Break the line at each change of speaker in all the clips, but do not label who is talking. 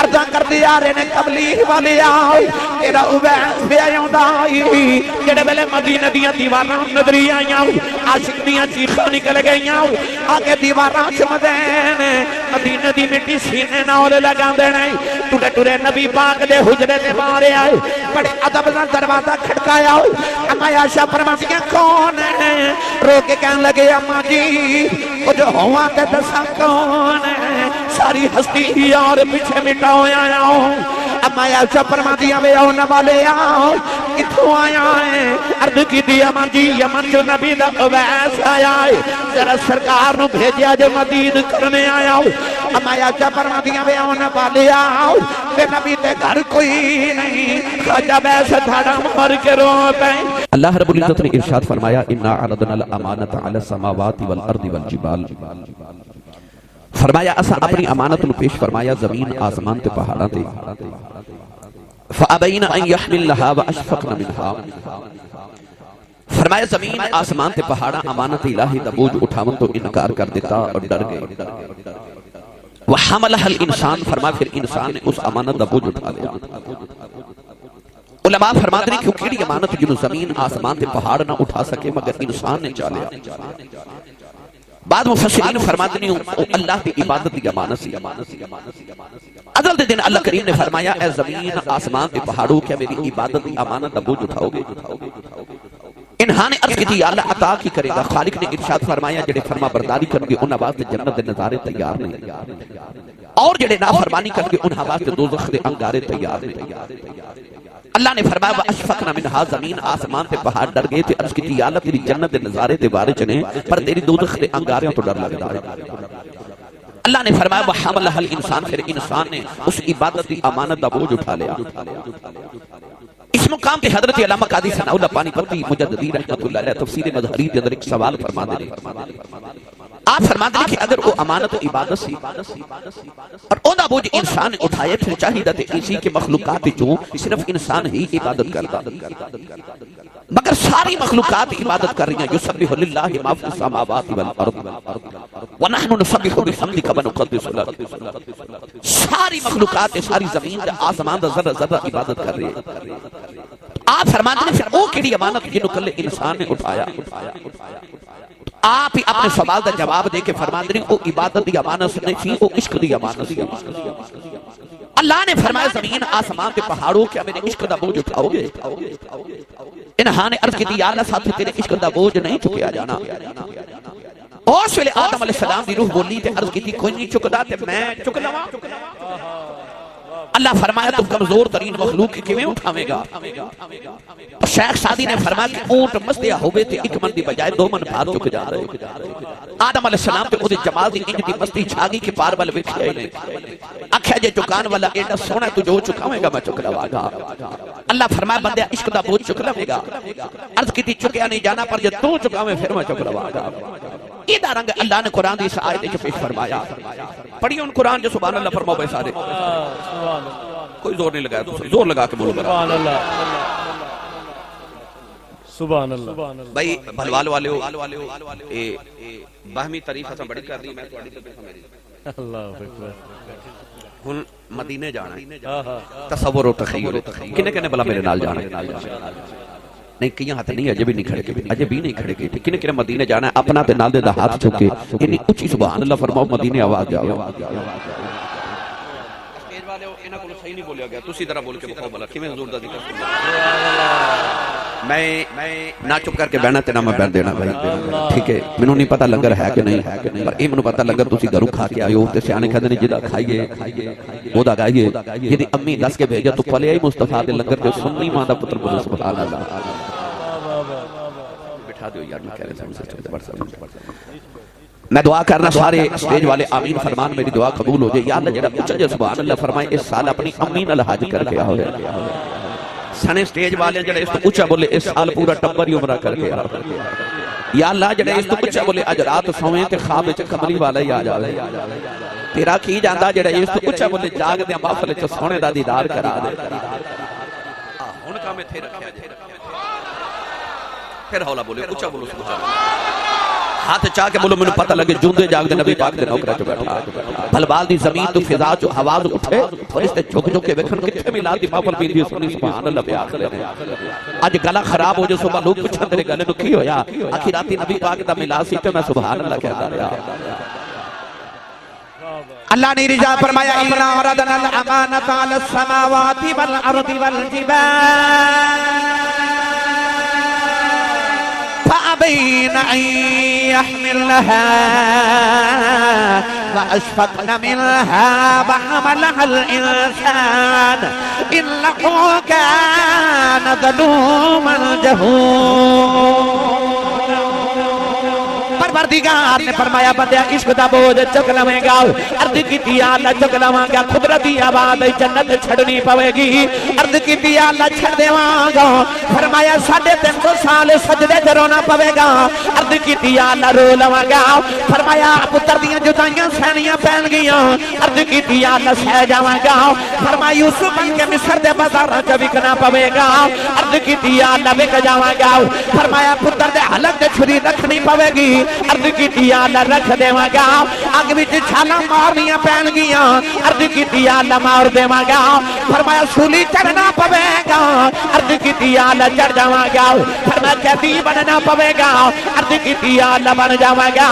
عرضہ کر دیا رہے نے قبلی والے آئے تیرا اویس پہ آئی جڑے ویلے مدینہ دیاں دیواراں نظری آئیاں عاشق دیاں چیخاں نکل گئیاں آگے دیواراں چمدین مدینہ دی مٹی سینے نال لگا دینے ٹورے ٹورے نبی پاک دے حجرے دے بارے آئے بڑے ادب نال دروازہ کھڑکایا اما عائشہ فرماتی ہیں کون ہے رو کے کہنے لگے اما جی وہ جو ہوا تے دسا کون ہے ساری ہستی اور پیچھے مٹا ہویا آؤں اما عائشہ فرماتی ہیں آؤ نوالے آؤ کتھوں آیا ہے عرض کی دی اما جی یمن جو نبی دا اویس آیا ہے ذرا سرکار نو بھیجیا جو مدید کرنے آیا ہوں اما عائشہ فرماتی ہیں آؤ نوالے آؤ کہ نبی تے گھر کوئی نہیں خواجہ بیس تھاڑا مار کے رو پہ
اللہ رب العزت نے ارشاد فرمایا اِنَّا عَرَضْنَا الْأَمَانَةَ عَلَى السَّمَاوَاتِ وَالْأَرْضِ وَالْجِبَالِ فرمایا اسا اپنی امانت نو پیش فرمایا زمین آسمان تے پہاڑاں تے فَأَبَيْنَ أَن يَحْمِلْنَهَا وَأَشْفَقْنَ مِنْهَا فرمایا زمین آسمان تے پہاڑاں امانت الہی دا بوجھ اٹھاون تو انکار کر دیتا اور ڈر گئے وَحَمَلَهَا الْإِنسان فرمایا پھر انسان نے اس امانت دا بوجھ اٹھا لیا علماء فرماتے ہیں کیوں کیڑی امانت جنہوں زمین آسمان تے پہاڑ نہ اٹھا سکے مگر انسان نے چالیا بعد مفسرین فرماتے ہیں اللہ کی عبادت کی امانت سی عدل دے دن اللہ کریم نے فرمایا اے زمین آسمان تے پہاڑوں کیا میری عبادت کی امانت دا بوجھ اٹھاؤ گے انہاں نے عرض کی تھی یا اللہ عطا کی کرے گا خالق نے ارشاد فرمایا جڑے فرما برداری کرن گے انہاں واسطے جنت دے نظارے تیار نہیں اور جڑے نافرمانی کرن گے انہاں واسطے دوزخ دے انگارے تیار نہیں اللہ نے فرمایا وَأَشْفَقْنَا مِنْهَا زمین آسمان تے پہاڑ ڈر گئے تھے عرض کی تھی یا اللہ تیری جنت دے نظارے تے بارے چنے پر تیری دوزخ دے انگاریاں تو ڈر لگتا ہے اللہ نے فرمایا وَحَمَلَهَا الْإِنسان پھر انسان نے اس عبادت کی امانت دا بوجھ اٹھا لیا اس مقام پہ حضرت علامہ قاضی ثناء اللہ پانی پتی مجددی رحمت اللہ علیہ تفسیر مظہری کے اندر ایک سوال فرما دے آپ فرما دے کہ اگر وہ امانت و عبادت سی اور اونا بوجھ انسان اٹھائے پھر چاہیدہ تے اسی کے مخلوقات جو صرف انسان ہی عبادت کرتا مگر ساری مخلوقات عبادت کر رہی ہیں یسبح للہ ما فی السماوات والارض ونحن نسبح بحمدک ونقدس لک ساری مخلوقات ساری زمین آسمان دا ذرہ ذرہ عبادت کر رہی ہے آپ فرماتے ہیں پھر وہ کیڑی امانت جنہوں کل انسان نے اٹھایا آپ ہی اپنے سوال دا جواب دے کے فرماتے ہیں وہ عبادت دی امانت نہیں تھی وہ عشق دی امانت تھی اللہ نے فرمایا زمین آسمان پہ پہاڑوں کیا میرے عشق دا بوجھ اٹھاؤ گے انہاں نے عرض کی دی یا اللہ ساتھ تیرے عشق دا بوجھ نہیں چکیا جانا اور سویلے آدم علیہ السلام دی روح بولی تے عرض کی دی کوئی نہیں چکدا تے میں چک لوا اللہ فرمایا تم کمزور ترین مخلوق کی کیویں اٹھاویں گا شیخ سعدی نے فرمایا کہ اونٹ مستیا ہوئے تھے ایک من دی بجائے دو من بھار چک جا رہے آدم علیہ السلام تے اودے جمال دی انج دی مستی چھاگی کے پار ول ویکھیا ہی نہیں اکھیا جے چکان والا ایڈا سونا تو جو چکاویں گا میں چک لواں گا اللہ فرمایا بندے عشق دا بوجھ چک لوے گا عرض کی تھی چکیا نہیں جانا پر جے تو چکاویں پھر میں چک لواں گا یہ رنگ اللہ نے قرآن دی اس آیت وچ پیش فرمایا پڑھی ان قرآن جو سبحان اللہ فرماؤ بھائی سارے کوئی زور نہیں لگایا تو زور لگا کے بولو سبحان اللہ
سبحان اللہ
بھائی بھلوال والے ہو باہمی تعریف اساں بڑی کر دی میں تواڈی تے میری
اللہ اکبر
ہن مدینے جانا تصور و تخیل کنے کنے بلا میرے نال جانا نہیں کیاں ہاتھ نہیں اجے بھی نہیں کھڑے کے اجے بھی نہیں کھڑے کے کنے کنے مدینے جانا اپنا تے نال دے دا ہاتھ چک کے اتنی اونچی سبحان اللہ فرماؤ مدینے آواز جاؤ اسٹیج والے انہاں کول صحیح نہیں بولیا گیا تسی ذرا بول کے بخو بلا کیویں حضور دا ذکر میں نہ چپ کر کے بہنا تے نہ میں بیٹھ دینا بھائی ٹھیک ہے مینوں نہیں پتہ لنگر ہے کہ نہیں پر اے مینوں پتہ لنگر تسی گھروں کھا کے آئے ہو تے سیانے کہندے نے جدا کھائیے او دا گائیے جدی امی دس کے بھیجا تو پلے آئی مصطفیٰ دے لنگر تے سنی ماں دا پتر بولے سبحان اللہ بٹھا دیو یار میں کہہ رہا ہوں میں دعا کرنا سارے اسٹیج والے آمین فرمان میری دعا قبول ہو جائے یا اللہ جڑا اونچا جے سبحان اللہ فرمائے اس سال اپنی امین الحج کر کے آؤ سنے اسٹیج والے جڑے اس تو اونچا بولے اس سال پورا ٹبر ہی عمرہ کر کے آؤ یا اللہ جڑے اس تو اونچا بولے اج رات سویں تے خواب وچ کملی والا ہی آ جاوے تیرا کی جاندا جڑا اس تو اونچا بولے جاگ دے محفل وچ سونے دا دیدار کرا دے ہن کا میں تھے رکھیا جے پھر ہولا بولے اونچا بولو سبحان اللہ ہاتھ چاہ کے بولو میں پتہ لگے جوندے جاگ دے نبی پاک دے نوکرہ جو بیٹھا بھلبال دی زمین تو فضا جو حواز اٹھے فرشتے جھک جھک کے ویکھن کتھے ملا دی ماپل بھی دی سنی سبحان اللہ پہ آخر لے آج گلا خراب ہو جو صبح لوگ پچھا تیرے گلے نکی ہویا آخی راتی نبی پاک دا ملا سیٹے میں سبحان اللہ کہتا رہا
اللہ نے رجا فرمایا اِنَّا عَرَضْنَا الْأَمَانَةَ عَلَى السَّمَاوَاتِ وَالْأَرْضِ وَالْجِبَالِ فأبين أن يحملنها وأشفقن منها وحملها الإنسان إنه كان ظلوما جهولا پروردگار نے فرمایا بندیا عشق دا بوجھ چک لویں گا عرض کی اللہ چک لواں گا قدرتی آباد جنت چھڑنی پوے گی عرض کی اللہ چھڑ دیواں گا فرمایا 350 سال سجدے تے رونا پوے گا عرض کی اللہ رو لواں گا فرمایا پتر دیاں جدائیاں سہنیاں پہن گیاں عرض کی اللہ سہ جاواں گا فرمایا یوسف بن کے مصر دے بازاراں چ وکنا پوے گا عرض کی اللہ وک جاواں گا فرمایا پتر دے حلق تے چھری رکھنی پوے گی عرض کی اللہ رکھ دیواں گا اگ وچ چھالاں مارنیاں پین گیاں عرض کی اللہ مار دیواں گا فرمایا سولی چڑھنا پوے گا عرض کی اللہ چڑھ جاواں گا فرمایا قیدی بننا پوے گا عرض کی اللہ بن جاواں گا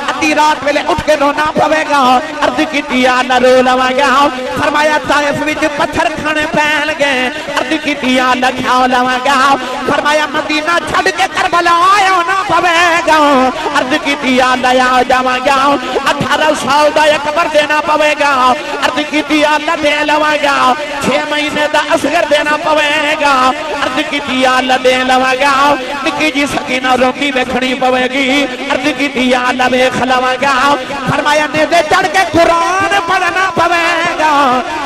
ادھی رات ویلے اٹھ کے رونا پوے گا عرض کی اللہ رو لواں گا فرمایا طائف وچ پتھر کھانے پین گئے عرض کی اللہ کھا لواں گا فرمایا مدینہ چھڑ کے کربلا آیا نہ پوے گا عرض کی اللہ آ جاواں گا 18 سال دا ایک قبر دینا پوے گا عرض کی اللہ دے لواں گا 6 مہینے دا اصغر دینا پوے گا عرض کی اللہ دے لواں گا نکی جی سکینہ روٹی ویکھنی پوے گی عرض کی اللہ ویکھ لواں گا فرمایا نیزے چڑھ کے قرآن پڑھنا پوے گا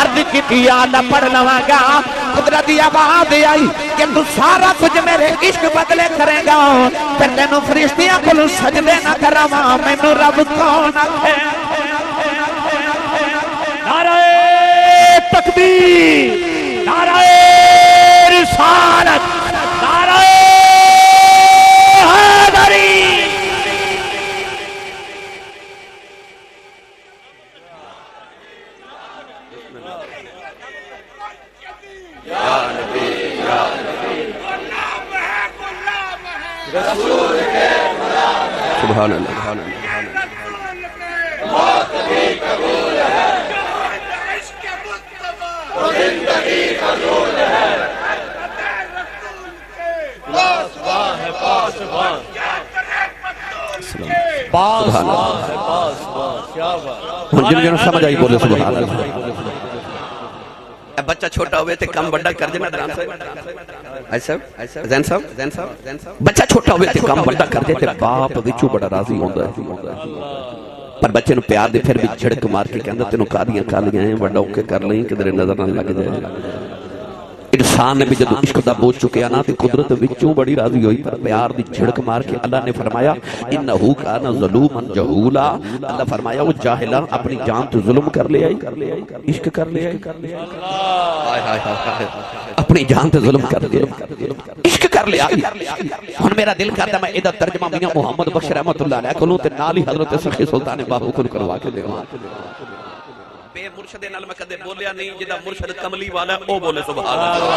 عرض کی اللہ پڑھ لواں گا قدرتی آواز آئی کہ تو سارا کچھ میرے عشق بدلے کرے گا پھر تینوں فرشتیاں کو سجدے نہ کراواں مینوں رب کون ہے
نعرہ تکبیر نعرہ رسالت نعرہ حیدری
سبحان اللہ
موت بھی قبول ہے زندگی قبول ہے پاسبان ہے پاسبان
پاسبان ہے پاسبان کیا بات
جن جن سمجھ آئی بولے سبحان اللہ بچہ چھوٹا ہوئے تھے کم بڑا کر دینا دران صاحب زین صاحب بچہ چھوٹا ہوئے تھے کم بڑا کر دیتے باپ وچو بڑا راضی ہوندہ ہے پر بچے نو پیار دے پھر بھی جھڑک مار کے کہندہ تینوں کالیاں کالیاں ہیں بڑا اوکے کر لیں کدھر نظر نہ لگ جائے انسان نے بھی جب عشق دا بوجھ چکے آنا تے قدرت وچوں بڑی راضی ہوئی پر پیار دی جھڑک مار کے اللہ نے فرمایا انہو کانا ظلوما جہولا اللہ فرمایا وہ جاہلہ اپنی جان تو ظلم کر لے آئی عشق کر لے آئی اپنی جان تو ظلم کر لے عشق کر لے آئی ہن میرا دل کرتا میں ادھا ترجمہ میاں محمد بخش رحمت اللہ علیہ کلوں تے نالی حضرت سخی سلطان باہو کن کروا کے دے بے مرشد نال میں کدے بولیا نہیں جدا مرشد کملی والا ہے او بولے سبحان اللہ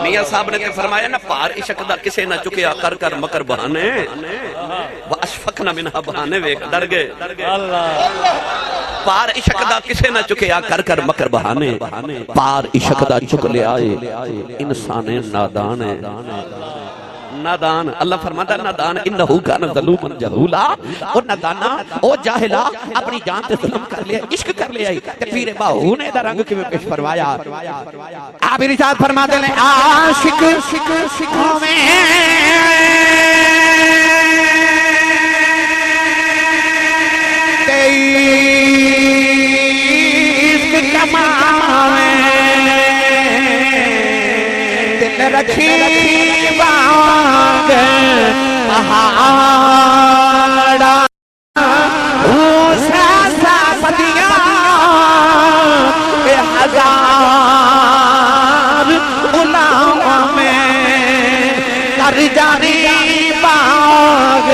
میاں صاحب نے فرمایا نا پار عشق دا کسے نہ چکیا کر کر مکر بہانے واشفقنا منہا بہانے ویک ڈر گئے پار عشق دا کسے نہ چکیا کر کر مکر بہانے پار عشق دا چک لے آئے انسان نادان ہے نادان اللہ فرماتا ہے نادان انہو کانا ظلوما جہولا اور نادانا او جاہلا اپنی جان تے ظلم کر لیا عشق کر لیا پیر باہو نے دا رنگ کی میں پیش فرمایا
آپ ارشاد فرماتے ہیں عاشق شکوں میں تیز کماویں دل رکھی پہاڑا سا پتیاں بے ہزار غلاموں میں کر جانی باغ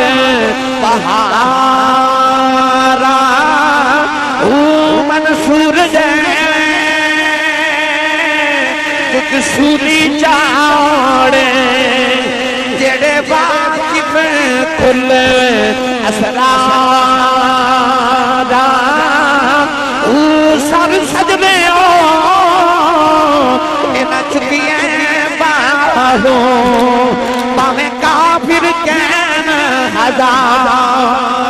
سولی چاڑے جڑے واقف کل اسرار سر سجدے انہ چکیے باہوں پاویں کافر کہن ہزار